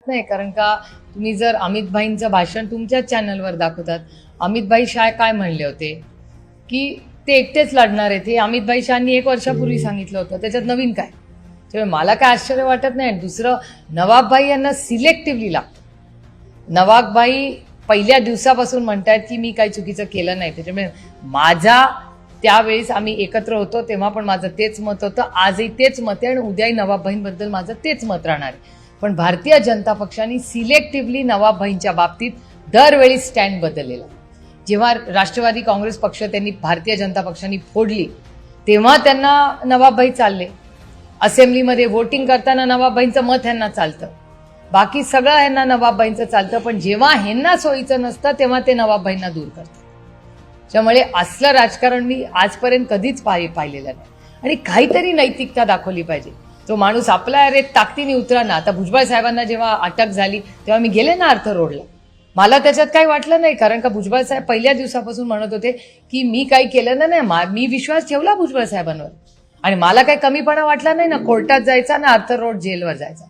नाही, कारण का तुम्ही जर अमित भाईंचं भाषण तुमच्याच चॅनलवर दाखवतात. अमित भाई शाह काय म्हणले होते की ते एकटेच लढणार आहेत. हे अमित भाई शाहनी 1 वर्षापूर्वी सांगितलं होतं. त्याच्यात नवीन काय? त्यामुळे मला काय आश्चर्य वाटत नाही. दुसरं, नवाबभाई यांना सिलेक्टिव्हली लागतं. नवाबभाई पहिल्या दिवसापासून म्हणतात की मी काही चुकीचं केलं नाही. त्याच्यामुळे माझा त्यावेळेस आम्ही एकत्र होतो तेव्हा पण माझं तेच मत होतं, आजही तेच मत आहे आणि उद्याही नवाबभाईंबद्दल माझं तेच मत राहणार आहे. पण भारतीय जनता पक्षाने सिलेक्टिव्हली नवाबभाईंच्या बाबतीत दरवेळी स्टँड बदललेला. जेव्हा राष्ट्रवादी काँग्रेस पक्ष त्यांनी भारतीय जनता पक्षाने फोडली तेव्हा त्यांना नवाबभाई चालले. असेंब्लीमध्ये वोटिंग करताना नवाबभाईंचं मत ह्यांना चालतं, बाकी सगळं ह्यांना नवाबभाईंचं चालतं. पण जेव्हा ह्यांना सोयीचं नसतं तेव्हा ते नवाबभाईंना दूर करतात. त्यामुळे असलं राजकारण मी आजपर्यंत कधीच पाहिलेलं नाही. आणि काहीतरी नैतिकता दाखवली पाहिजे. तो माणूस आपल्या अरे ताकदीने उतरा ना. आता भुजबळ साहेबांना जेव्हा अटक झाली तेव्हा मी गेले ना अर्थ रोडला. मला त्याच्यात काही वाटलं नाही, कारण का भुजबळ साहेब पहिल्या दिवसापासून म्हणत होते की मी काही केलं नाही. मी विश्वास ठेवला भुजबळ साहेबांवर आणि मला काही कमीपणा वाटला नाही ना कोर्टात जायचा ना अर्थ रोड जेलवर जायचा.